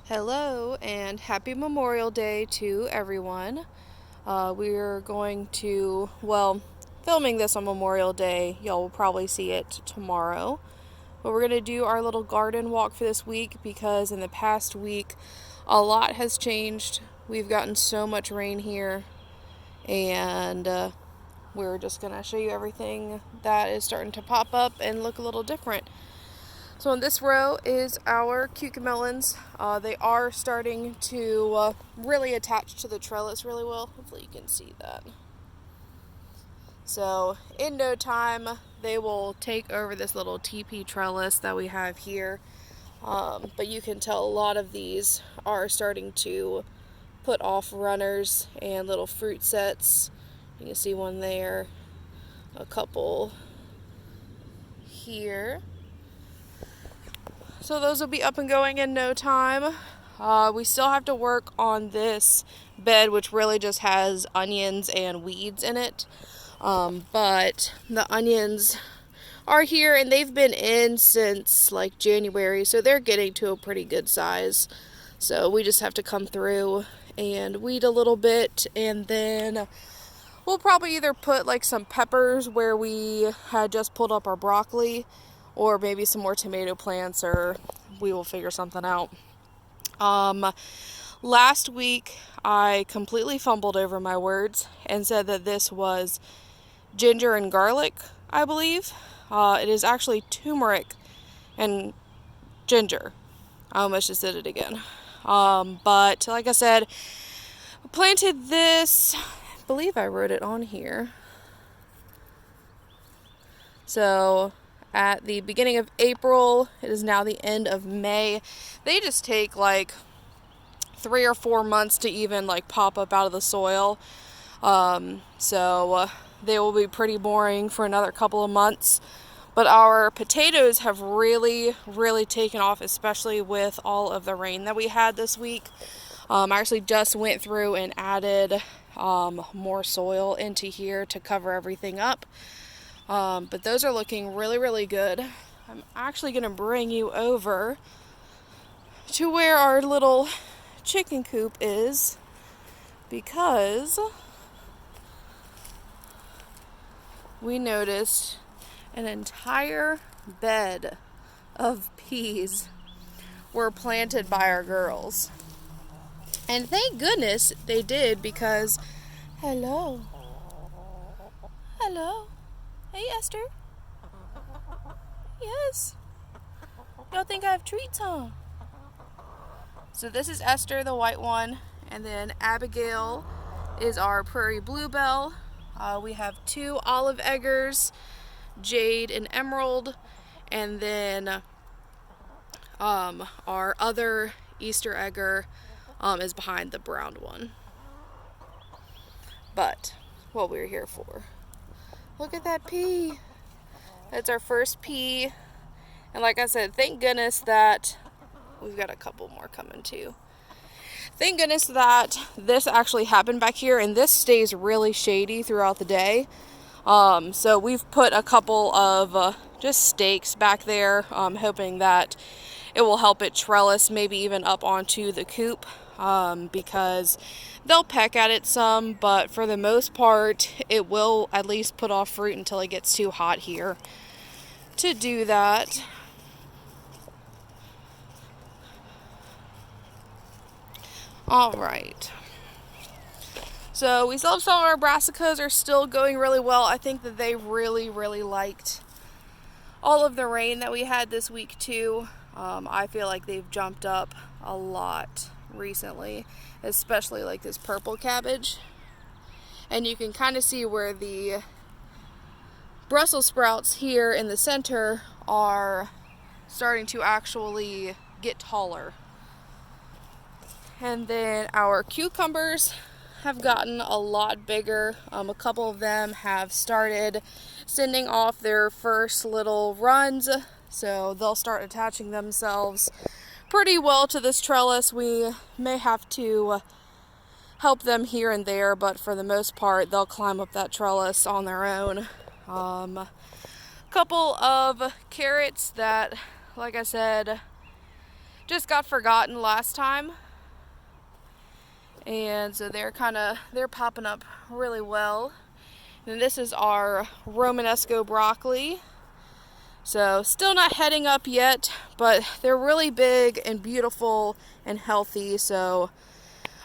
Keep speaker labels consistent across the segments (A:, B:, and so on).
A: Hello and happy Memorial Day to everyone. We're going to, filming this on Memorial Day. Y'all will probably see it tomorrow. But we're going to do our little garden walk for this week because in the past week, a lot has changed. We've gotten so much rain here, and we're just going to show you everything that is starting to pop up and look a little different. So in this row is our cucamelons. They are starting to really attach to the trellis really well. Hopefully you can see that. So in no time, they will take over this little TP trellis that we have here. But you can tell a lot of these are starting to put off runners and little fruit sets. You can see one there, a couple here. So those will be up and going in no time. We still have to work on this bed, which really just has onions and weeds in it. But the onions are here and they've been in since like January, so they're getting to a pretty good size. So we just have to come through and weed a little bit, and then we'll probably either put like some peppers where we had just pulled up our broccoli, or maybe some more tomato plants, or we will figure something out. Last week I completely fumbled over my words and said that this was ginger and garlic, I believe. It is actually turmeric and ginger. I almost just did it again. But like I said, I planted this, I believe I wrote it on here. So at the beginning of April, it is now the end of May. They just take like 3 or 4 months to even like pop up out of the soil. So they will be pretty boring for another couple of months. But our potatoes have really, really taken off, especially with all of the rain that we had this week. I actually just went through and added more soil into here to cover everything up. But those are looking really, really good. I'm actually going to bring you over to where our little chicken coop is, because we noticed an entire bed of peas were planted by our girls. And thank goodness they did, because hello. Hey, Esther. Yes. Y'all think I have treats, huh? So this is Esther, the white one, and then Abigail is our prairie bluebell. We have 2 olive eggers, Jade and Emerald, and then our other Easter egger is behind the brown one. But what we're here for. Look at that pea. That's our first pea. And like I said, thank goodness that we've got a couple more coming too. Thank goodness that this actually happened back here, and this stays really shady throughout the day. So we've put a couple of just stakes back there, hoping that it will help it trellis maybe even up onto the coop, because they'll peck at it some, but for the most part it will at least put off fruit until it gets too hot here to do that. Alright, so we still have some of our brassicas are still going really well. I think that they really, really liked all of the rain that we had this week too. I feel like they've jumped up a lot recently, especially like this purple cabbage. And you can kind of see where the Brussels sprouts here in the center are starting to actually get taller. And then our cucumbers have gotten a lot bigger. A couple of them have started sending off their first little runs, so they'll start attaching themselves pretty well to this trellis. We may have to help them here and there, but for the most part they'll climb up that trellis on their own. Couple of carrots that, like I said, just got forgotten last time. And so they're popping up really well. And this is our Romanesco broccoli. So still not heading up yet, but they're really big and beautiful and healthy. So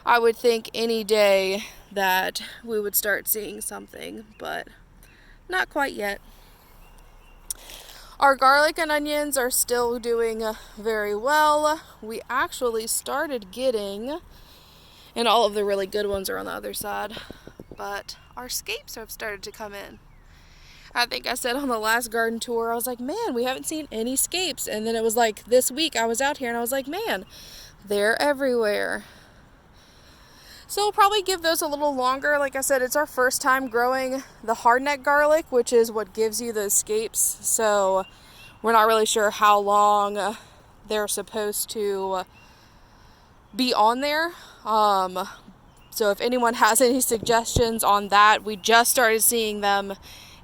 A: I would think any day that we would start seeing something, but not quite yet. Our garlic and onions are still doing very well. We actually started getting, and all of the really good ones are on the other side, but our scapes have started to come in. I think I said on the last garden tour, I was like, man, we haven't seen any scapes. And then it was like this week I was out here and I was like, man, they're everywhere. So we'll probably give those a little longer. Like I said, it's our first time growing the hardneck garlic, which is what gives you those scapes. So we're not really sure how long they're supposed to be on there. So if anyone has any suggestions on that, we just started seeing them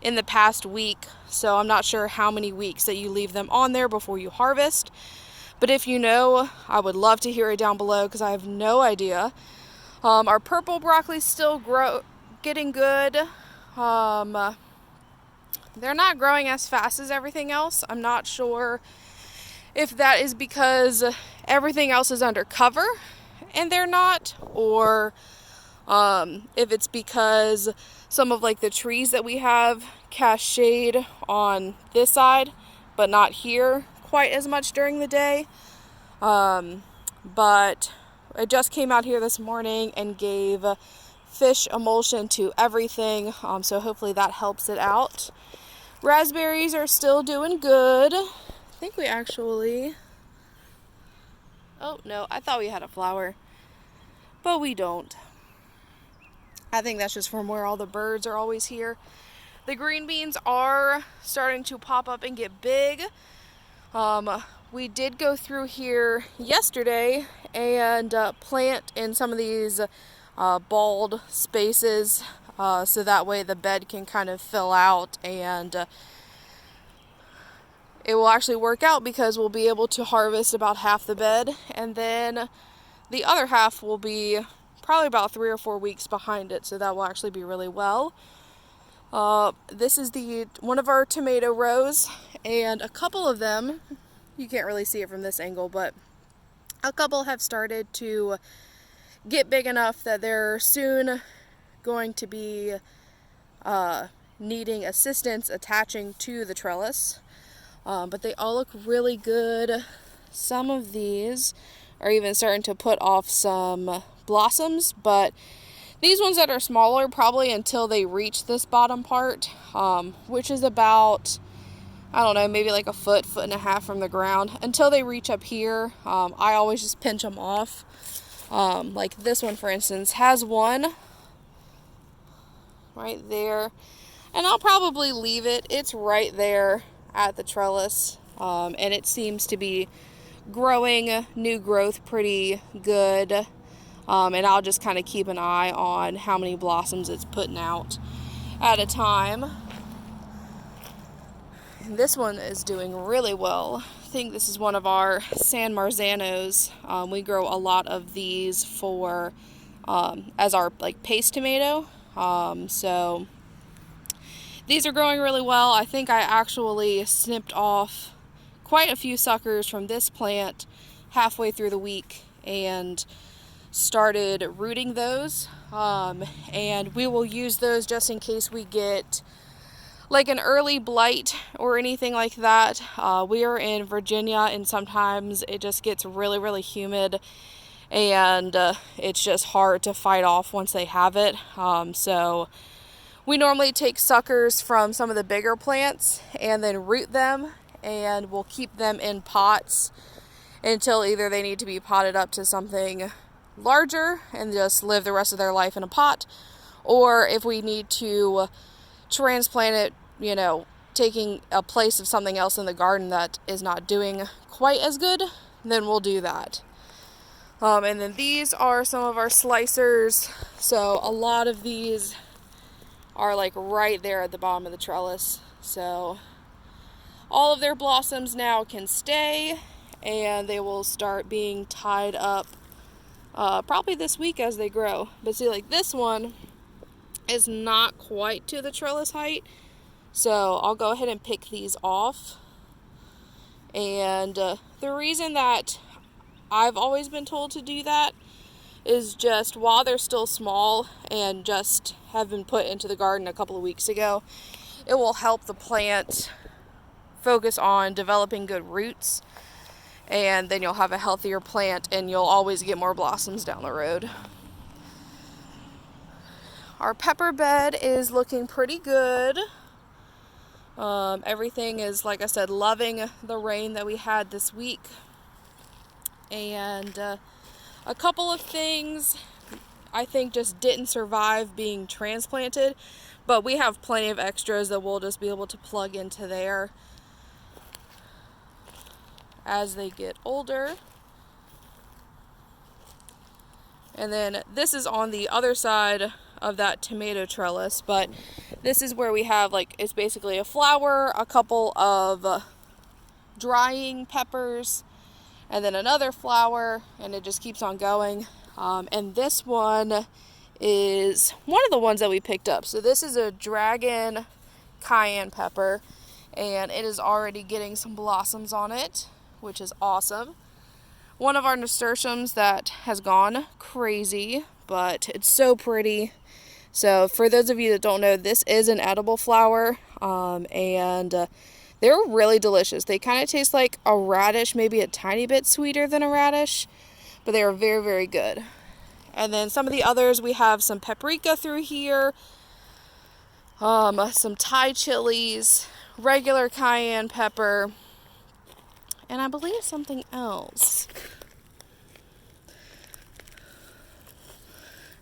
A: in the past week, so I'm not sure how many weeks that you leave them on there before you harvest. But if you know, I would love to hear it down below because I have no idea. Our purple broccoli's still getting good. They're not growing as fast as everything else. I'm not sure if that is because everything else is under cover and they're not, or if it's because some of like the trees that we have cast shade on this side, but not here quite as much during the day. But I just came out here this morning and gave fish emulsion to everything, so hopefully that helps it out. Raspberries are still doing good. I think we actually, oh no, I thought we had a flower, but we don't. I think that's just from where all the birds are always here. The green beans are starting to pop up and get big. We did go through here yesterday and plant in some of these bald spaces, so that way the bed can kind of fill out, and it will actually work out because we'll be able to harvest about half the bed, and then the other half will be probably about 3 or 4 weeks behind it, so that will actually be really well. This is one of our tomato rows, and a couple of them, you can't really see it from this angle, but a couple have started to get big enough that they're soon going to be needing assistance attaching to the trellis. But they all look really good. Some of these are even starting to put off some blossoms, but these ones that are smaller, probably until they reach this bottom part, which is about, I don't know, maybe like a foot and a half from the ground. Until they reach up here, I always just pinch them off. Like this one, for instance, has one right there, and I'll probably leave it. It's right there at the trellis, and it seems to be growing new growth pretty good, and I'll just kind of keep an eye on how many blossoms it's putting out at a time. And this one is doing really well. I think this is one of our San Marzanos. We grow a lot of these for as our like paste tomato, so these are growing really well. I think I actually snipped off quite a few suckers from this plant halfway through the week and started rooting those, and we will use those just in case we get like an early blight or anything like that. We are in Virginia, and sometimes it just gets really, really humid, and it's just hard to fight off once they have it. So we normally take suckers from some of the bigger plants and then root them, and we'll keep them in pots until either they need to be potted up to something larger and just live the rest of their life in a pot, or if we need to transplant it, you know, taking a place of something else in the garden that is not doing quite as good, then we'll do that. And then these are some of our slicers. So a lot of these are like right there at the bottom of the trellis. So all of their blossoms now can stay, and they will start being tied up probably this week as they grow. But see, like this one is not quite to the trellis height, so I'll go ahead and pick these off. And the reason that I've always been told to do that is just while they're still small and just have been put into the garden a couple of weeks ago, it will help the plant focus on developing good roots, and then you'll have a healthier plant and you'll always get more blossoms down the road. Our pepper bed is looking pretty good. Everything is, like I said, loving the rain that we had this week. And a couple of things I think just didn't survive being transplanted, but we have plenty of extras that we'll just be able to plug into there as they get older. And then this is on the other side of that tomato trellis, but this is where we have, like, it's basically a flower, a couple of drying peppers, and then another flower, and it just keeps on going. And this one is one of the ones that we picked up. So this is a dragon cayenne pepper, and it is already getting some blossoms on it, which is awesome. One of our nasturtiums that has gone crazy, but it's so pretty. So for those of you that don't know, this is an edible flower, and they're really delicious. They kind of taste like a radish, maybe a tiny bit sweeter than a radish, but they are very, very good. And then some of the others, we have some paprika through here, some Thai chilies, regular cayenne pepper, and I believe something else.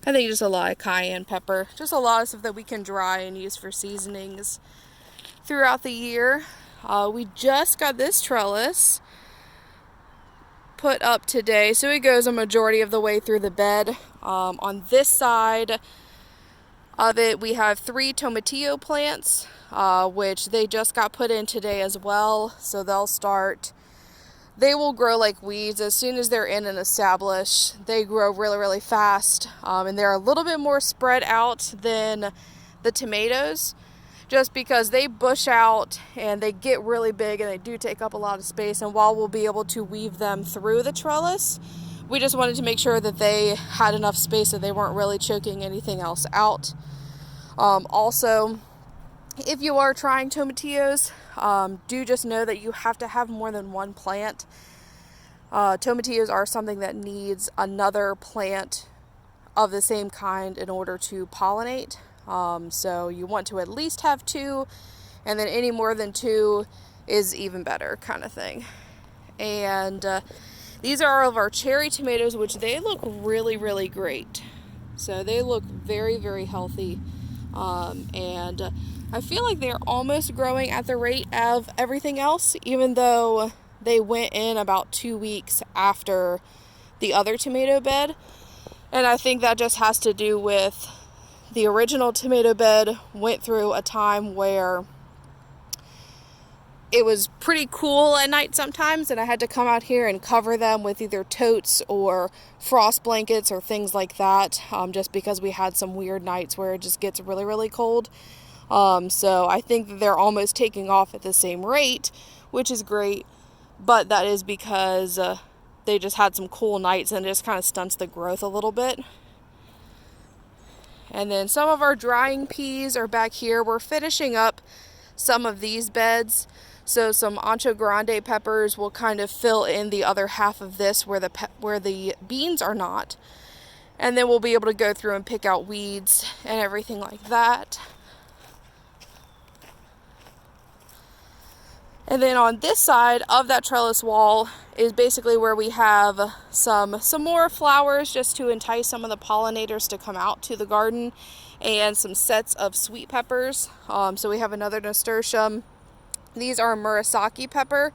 A: I think just a lot of cayenne pepper. Just a lot of stuff that we can dry and use for seasonings throughout the year. We just got this trellis put up today, so it goes a majority of the way through the bed. On this side of it, we have 3 tomatillo plants, which they just got put in today as well. So they will grow like weeds. As soon as they're in and established, they grow really, really fast. And they're a little bit more spread out than the tomatoes, just because they bush out and they get really big and they do take up a lot of space. And while we'll be able to weave them through the trellis, we just wanted to make sure that they had enough space that they weren't really choking anything else out. Also, if you are trying tomatillos, do just know that you have to have more than one plant. Tomatillos are something that needs another plant of the same kind in order to pollinate. So you want to at least have 2, and then any more than 2 is even better, kind of thing. And these are all of our cherry tomatoes, which they look really, really great. So they look very, very healthy. And I feel like they're almost growing at the rate of everything else, even though they went in about 2 weeks after the other tomato bed. And I think that just has to do with the original tomato bed went through a time where it was pretty cool at night sometimes, and I had to come out here and cover them with either totes or frost blankets or things like that, just because we had some weird nights where it just gets really, really cold. So I think that they're almost taking off at the same rate, which is great, but that is because they just had some cool nights, and it just kind of stunts the growth a little bit. And then some of our drying peas are back here. We're finishing up some of these beds, so some ancho grande peppers will kind of fill in the other half of this where the beans are not, and then we'll be able to go through and pick out weeds and everything like that. And then on this side of that trellis wall is basically where we have some more flowers, just to entice some of the pollinators to come out to the garden, and some sets of sweet peppers. So we have another nasturtium. These are Murasaki pepper.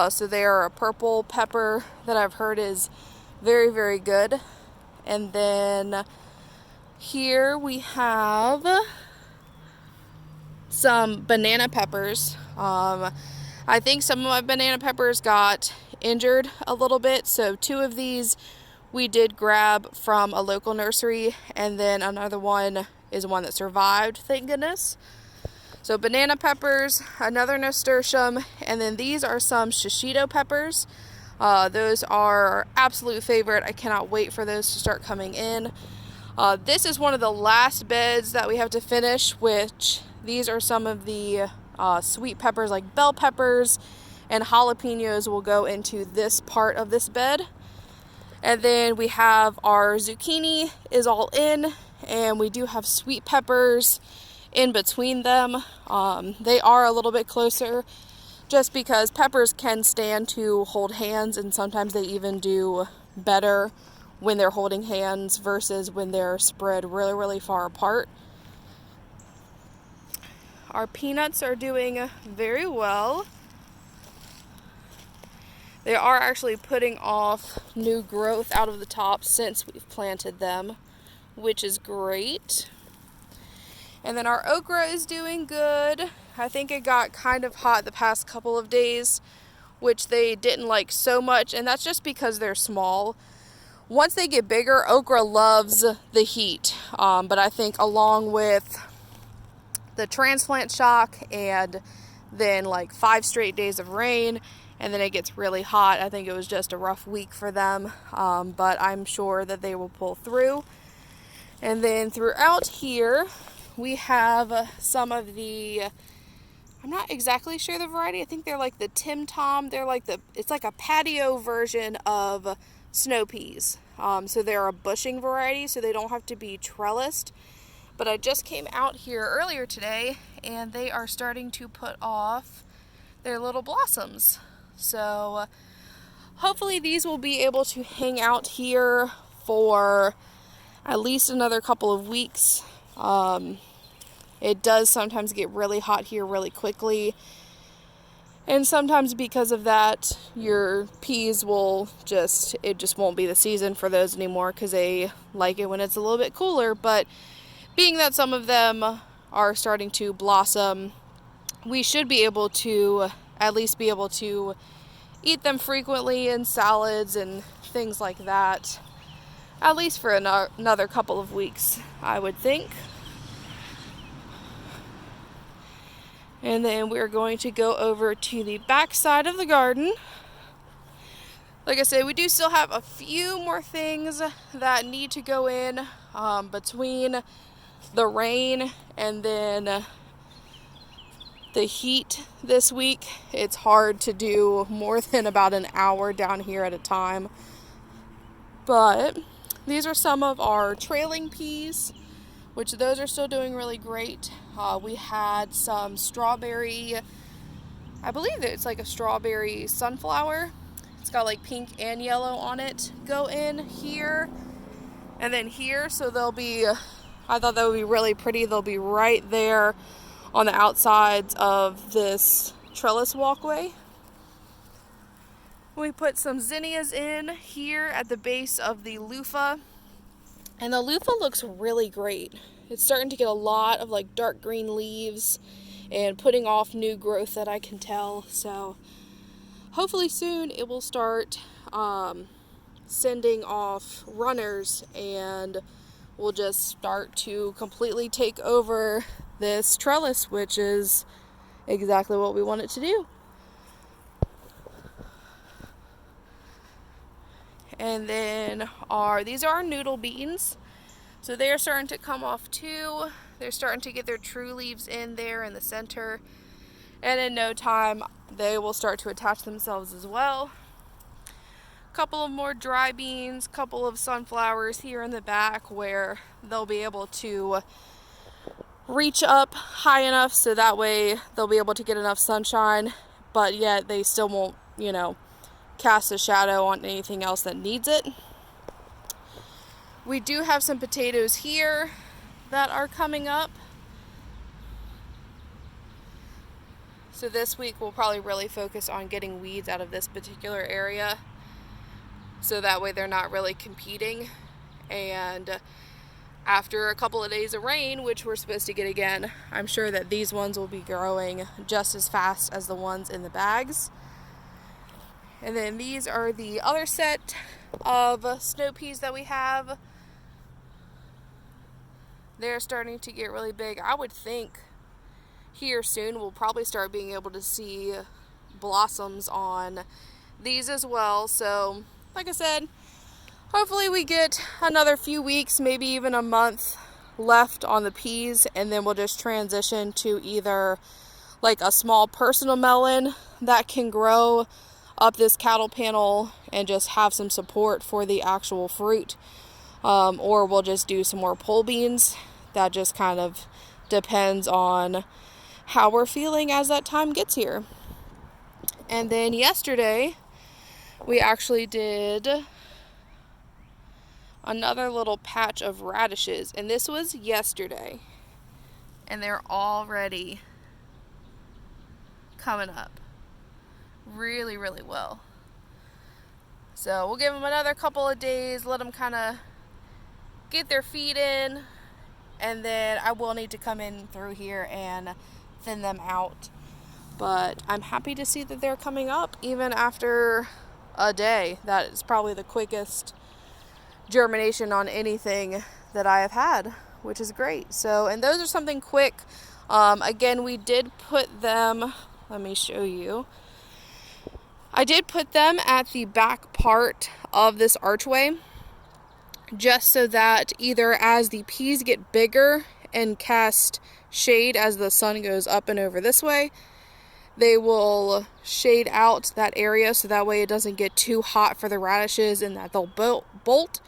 A: So they are a purple pepper that I've heard is very, very good. And then here we have some banana peppers. I think some of my banana peppers got injured a little bit. So 2 of these we did grab from a local nursery, and then another one is one that survived, thank goodness. So banana peppers, another nasturtium, and then these are some shishito peppers. Those are our absolute favorite. I cannot wait for those to start coming in. This is one of the last beds that we have to finish, which these are some of the sweet peppers like bell peppers, and jalapenos will go into this part of this bed. And then we have our zucchini is all in, and we do have sweet peppers in between them. They are a little bit closer just because peppers can stand to hold hands, and sometimes they even do better when they're holding hands versus when they're spread really, really far apart. Our peanuts are doing very well. They are actually putting off new growth out of the top since we've planted them, which is great. And then our okra is doing good. I think it got kind of hot the past couple of days, which they didn't like so much, and that's just because they're small. Once they get bigger, okra loves the heat, but I think along with the transplant shock and then like 5 straight days of rain, and then it gets really hot, I think it was just a rough week for them, but I'm sure that they will pull through. And then throughout here, we have some of the, I'm not exactly sure the variety. I think they're like the Tim Tom. They're like it's like a patio version of snow peas. So they're a bushing variety, so they don't have to be trellised. But I just came out here earlier today, and they are starting to put off their little blossoms. So hopefully these will be able to hang out here for at least another couple of weeks. It does sometimes get really hot here really quickly, and sometimes because of that your peas will it just won't be the season for those anymore because they like it when it's a little bit cooler. But being that some of them are starting to blossom, we should be able to at least be able to eat them frequently in salads and things like that, at least for another couple of weeks, I would think. And then we're going to go over to the back side of the garden. Like I said, we do still have a few more things that need to go in between the rain and then the heat this week. It's hard to do more than about an hour down here at a time. But these are some of our trailing peas, which those are still doing really great. We had some strawberry, I believe that it's like a strawberry sunflower. It's got like pink and yellow on it. Go in here and then here, so they'll be, I thought that would be really pretty. They'll be right there on the outsides of this trellis walkway. We put some zinnias in here at the base of the loofah, and the loofah looks really great. It's starting to get a lot of like dark green leaves and putting off new growth that I can tell. So hopefully soon it will start sending off runners, and we'll just start to completely take over this trellis, which is exactly what we want it to do. And then these are our noodle beans. So they are starting to come off too. They're starting to get their true leaves in there in the center. And in no time, they will start to attach themselves as well. A couple of more dry beans, couple of sunflowers here in the back where they'll be able to reach up high enough so that way they'll be able to get enough sunshine, but yet they still won't, cast a shadow on anything else that needs it. We do have some potatoes here that are coming up. So this week we'll probably really focus on getting weeds out of this particular area, so that way they're not really competing. And after a couple of days of rain, which we're supposed to get again, I'm sure that these ones will be growing just as fast as the ones in the bags. And then these are the other set of snow peas that we have. They're starting to get really big. I would think here soon we'll probably start being able to see blossoms on these as well. So like I said, hopefully we get another few weeks, maybe even a month left on the peas, and then we'll just transition to either like a small personal melon that can grow up this cattle panel and just have some support for the actual fruit, or we'll just do some more pole beans. That just kind of depends on how we're feeling as that time gets here. And then yesterday we actually did another little patch of radishes, and this was yesterday, and they're already coming up really, really well. So we'll give them another couple of days, let them kind of get their feet in, and then I will need to come in through here and thin them out. But I'm happy to see that they're coming up even after a day. That is probably the quickest germination on anything that I have had, which is great. So, and those are something quick. Again, we did put them, let me show you. I did put them at the back part of this archway, just so that either as the peas get bigger and cast shade as the sun goes up and over this way, they will shade out that area so that way it doesn't get too hot for the radishes and that they'll bolt.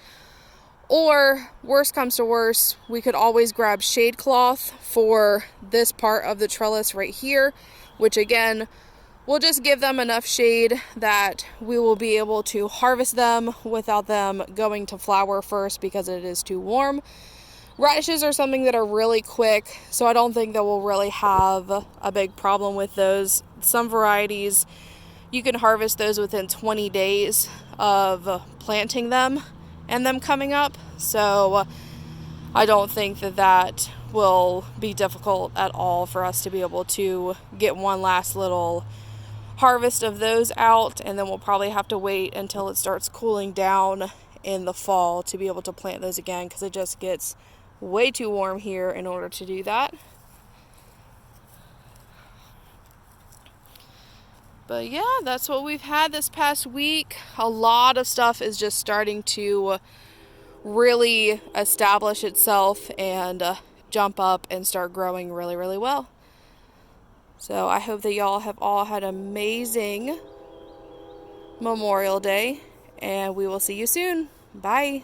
A: Or worst comes to worst, we could always grab shade cloth for this part of the trellis right here, which again will just give them enough shade that we will be able to harvest them without them going to flower first because it is too warm. Radishes are something that are really quick, so I don't think that we'll really have a big problem with those. Some varieties, you can harvest those within 20 days of planting them and them coming up, so I don't think that that will be difficult at all for us to be able to get one last little harvest of those out, and then we'll probably have to wait until it starts cooling down in the fall to be able to plant those again, because it just gets way too warm here in order to do that. But yeah, that's what we've had this past week. A lot of stuff is just starting to really establish itself and jump up and start growing really, really well. So I hope that y'all have all had an amazing Memorial Day, and we will see you soon. Bye.